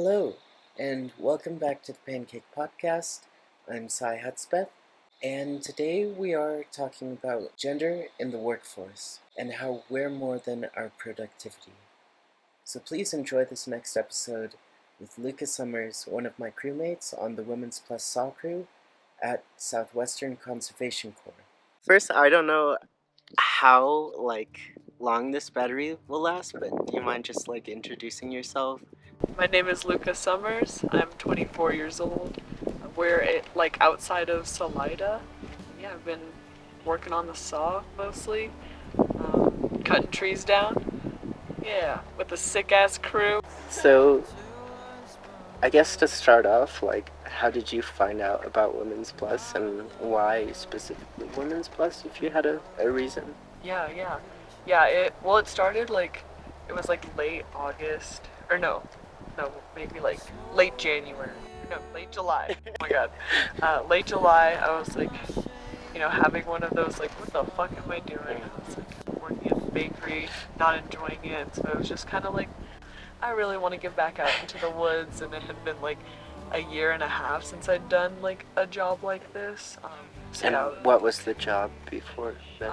Hello, and welcome back to the Pancake podcast. I'm Sai Hudspeth, and today we are talking about gender in the workforce and how we're more than our productivity. So please enjoy this next episode with Luka Summers, one of my crewmates on the Women's Plus SAW crew at Southwestern Conservation Corps. First, I don't know how long this battery will last, but do you mind just introducing yourself? My name is Luka Summers. I'm 24 years old. We're outside of Salida. Yeah, I've been working on the saw mostly, cutting trees down. Yeah, with a sick ass crew. So, I guess to start off, how did you find out about Women's Plus and why specifically Women's Plus, if you had a reason? Yeah. It started it was late August, or no, maybe late January. No, late July. Oh my god. Late July, I was having one of those what the fuck am I doing? I was working in a bakery, not enjoying it. So it was just kind of I really want to get back out into the woods, and it had been a year and a half since I'd done a job like this. What was the job before then?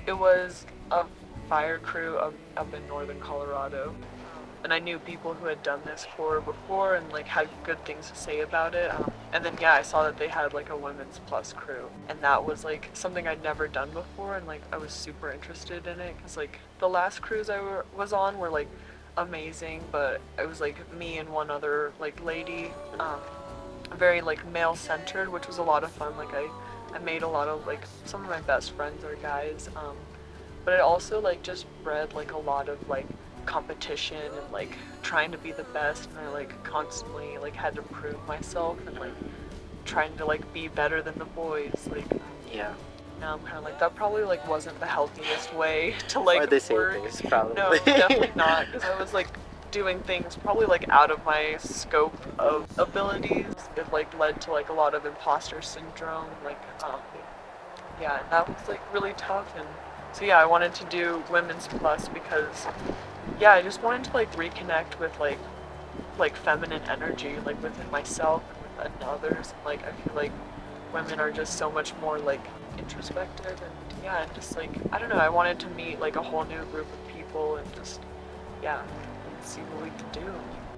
It was a fire crew up in northern Colorado. And I knew people who had done this before and had good things to say about it. And then I saw that they had a Women's Plus crew, and that was something I'd never done before, and I was super interested in it because the last cruise I was on were amazing, but it was me and one other lady, very male centered, which was a lot of fun. I made a lot of some of my best friends are guys, but it also just bred a lot of competition and trying to be the best, and I constantly had to prove myself and trying to be better than the boys. Yeah. Now I'm kind of that probably wasn't the healthiest way to Or they say work. things, probably. No, definitely not, because I was doing things probably out of my scope of abilities. It led to a lot of imposter syndrome, and that was really tough. And so I wanted to do Women's Plus because I just wanted to reconnect with feminine energy within myself and within others. And I feel women are just so much more introspective, and just I don't know, I wanted to meet a whole new group of people and just and see what we could do.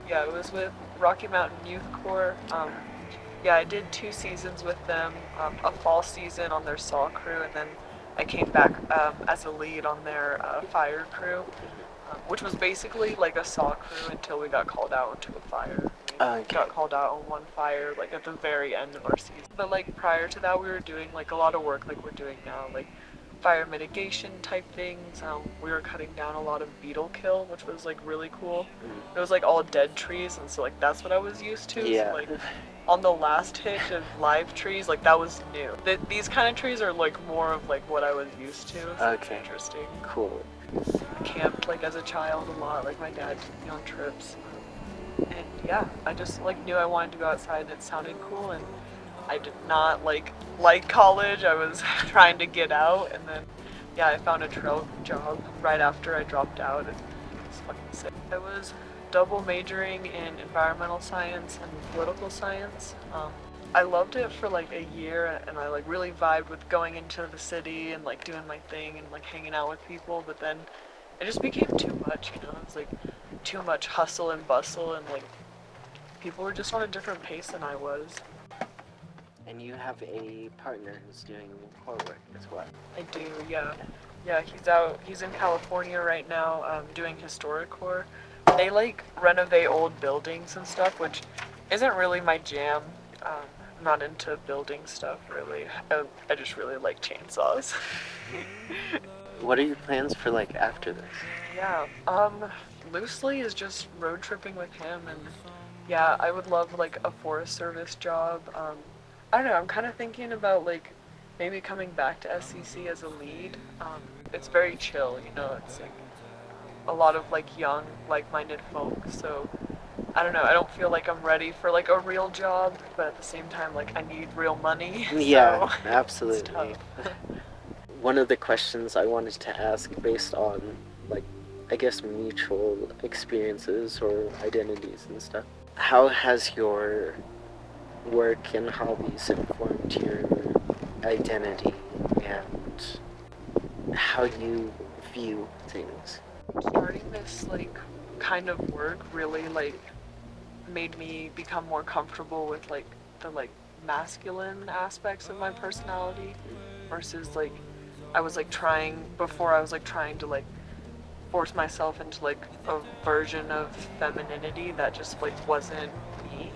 It was with Rocky Mountain Youth Corps. I did 2 seasons with them, a fall season on their SAW crew, and then I came back as a lead on their fire crew, which was basically a SAW crew until we got called out into a fire. We got called out on one fire at the very end of our season. But prior to that, we were doing a lot of work we're doing now, fire mitigation type things. We were cutting down a lot of beetle kill, which was really cool. It was all dead trees, and so that's what I was used to. Yeah. So, on the last hit of live trees, that was new. These kind of trees are more of what I was used to. So Okay. It's interesting. Cool. I camped as a child a lot. My dad took me on trips. And I just knew I wanted to go outside, and it sounded cool, and I did not like college. I was trying to get out, and then I found a trail job right after I dropped out, and it was fucking sick. I was double majoring in environmental science and political science. I loved it for a year, and I really vibed with going into the city and doing my thing and hanging out with people, but then it just became too much, It was too much hustle and bustle, and people were just on a different pace than I was. And you have a partner who's doing core work as well. I do, yeah. He's in California right now, doing historic core. They renovate old buildings and stuff, which isn't really my jam. I'm not into building stuff, really. I just really like chainsaws. What are your plans for after this? Loosely is just road tripping with him, and I would love a Forest Service job. I don't know, I'm kind of thinking about maybe coming back to SCC as a lead. It's very chill, it's a lot of young, like-minded folk, so I don't know, I don't feel I'm ready for a real job, but at the same time I need real money. Yeah, so absolutely. It's tough. One of the questions I wanted to ask based on I guess, mutual experiences or identities and stuff. How has your work and hobbies informed your identity and how you view things? Starting this like kind of work really like made me become more comfortable with like the like masculine aspects of my personality versus like I was like trying before I was like trying to like force myself into like a version of femininity that just like wasn't me.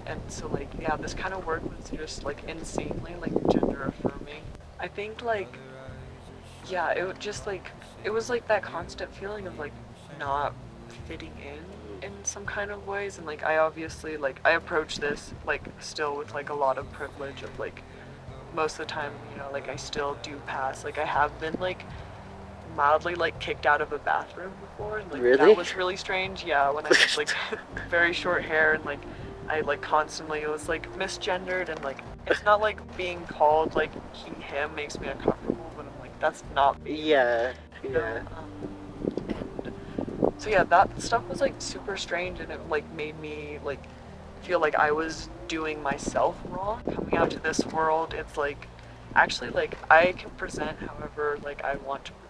And so like yeah, this kind of work was just like insanely like gender affirming. I think like yeah, it would just like it was like that constant feeling of like not fitting in some kind of ways, and like I obviously like I approach this like still with like a lot of privilege of like most of the time, you know, like I still do pass. Like I have been like mildly like kicked out of a bathroom before, and like Really? that was really strange. Yeah, when I was like very short hair and like I like constantly was like misgendered, and like it's not like being called like he him makes me uncomfortable, but I'm like that's not me. Yeah, You know? yeah. And so yeah, that stuff was like super strange, and it like made me like feel like I was doing myself wrong coming out to this world. It's like actually like I can present however like I want to present.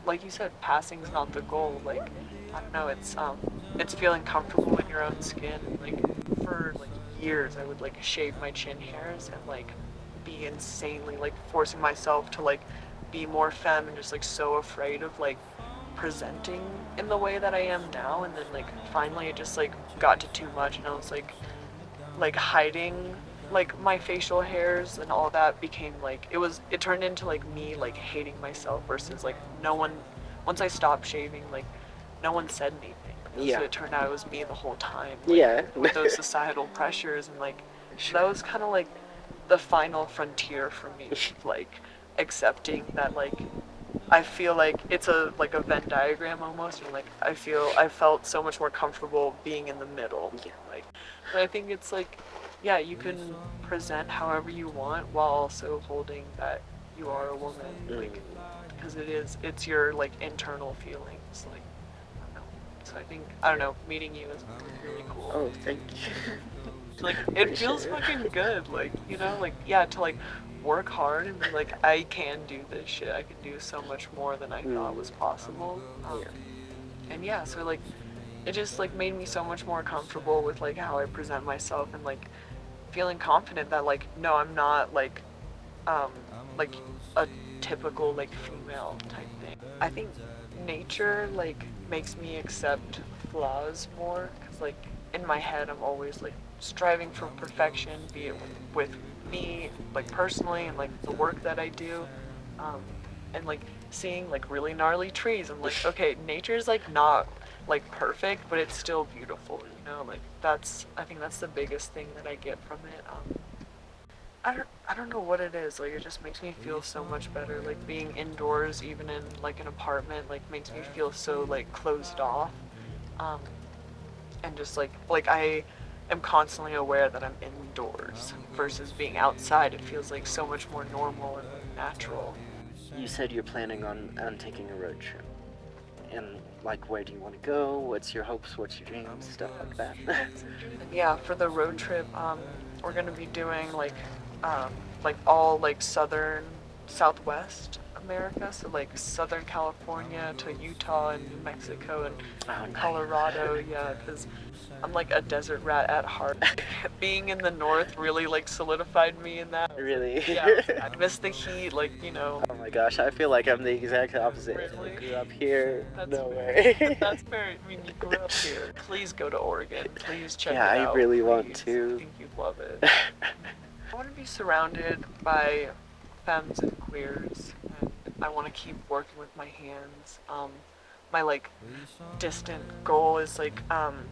Like you said, passing's not the goal. Like I don't know, it's feeling comfortable in your own skin. Like for like years I would like shave my chin hairs and like be insanely like forcing myself to like be more femme and just like so afraid of like presenting in the way that I am now, and then like finally it just like got to too much, and I was like hiding like my facial hairs, and all that became like it turned into like me like hating myself versus like no one, once I stopped shaving, like no one said anything. Yeah. So it turned out it was me the whole time. Like, Yeah. with those societal pressures, and like so that was kind of like the final frontier for me, like accepting that like I feel like it's a like a Venn diagram almost, and like I felt so much more comfortable being in the middle. Yeah. Like, but I think it's like, yeah, you can present however you want while also holding that you are a woman, like, because it's your like internal feelings, like, I don't know. So I don't know, meeting you is really cool. Oh, thank you. Like it feels fucking good, like, you know, like yeah, to like work hard and be like I can do this shit, I can do so much more than I thought was possible. And yeah, so like it just like made me so much more comfortable with like how I present myself, and like feeling confident that like no, I'm not like like a typical like female type thing. I think nature like makes me accept flaws more, because like in my head I'm always like striving for perfection, be it with me like personally and like the work that I do, and like seeing like really gnarly trees, I'm like okay, nature's like not like perfect, but it's still beautiful, you know, like I think that's the biggest thing that I get from it. I don't know what it is, like it just makes me feel so much better, like being indoors even in like an apartment like makes me feel so like closed off, and just like I am constantly aware that I'm indoors versus being outside. It feels like so much more normal and natural. You said you're planning on taking a road trip. And, like, where do you want to go? What's your hopes? What's your dreams? Stuff like that. Yeah, for the road trip, we're going to be doing, like all, like, southwest America. So, like, Southern California to Utah and New Mexico and Colorado. Yeah, because I'm like a desert rat at heart. Being in the north really like solidified me in that. Really? Yeah, I miss the heat, like, you know. Oh my gosh, I feel like I'm the exact opposite. Really? I grew up here. That's No fair. way. That's fair. I mean, you grew up here. Please go to Oregon. Please check it Yeah, out. I really please. want to. I think you'd love it. I want to be surrounded by femmes and queers, and I want to keep working with my hands. My like distant goal is like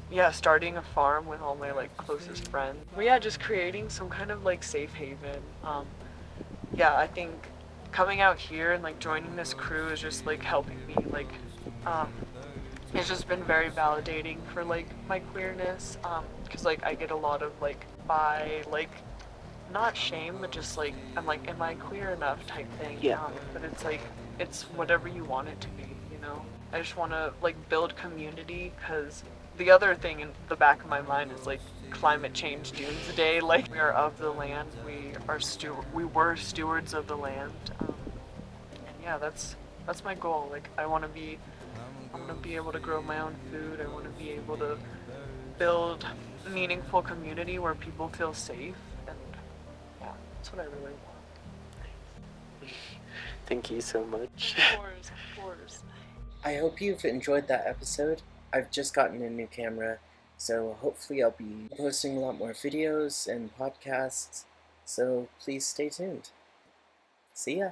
yeah, starting a farm with all my like closest friends. But yeah, just creating some kind of like safe haven. Yeah, I think coming out here and like joining this crew is just like helping me like it's just been very validating for like my queerness, because like I get a lot of like like not shame, but just like I'm like, am I queer enough type thing. Yeah. But it's like it's whatever you want it to be, you know. I just want to like build community, because the other thing in the back of my mind is like climate change doomsday. Like, we are of the land, we were stewards of the land, and yeah, that's my goal. Like, I want to be able to grow my own food. I want to be able to build a meaningful community where people feel safe, and yeah, that's what I really want. Thank you so much. Of course, of course. I hope you've enjoyed that episode. I've just gotten a new camera, so hopefully I'll be posting a lot more videos and podcasts, so please stay tuned. See ya!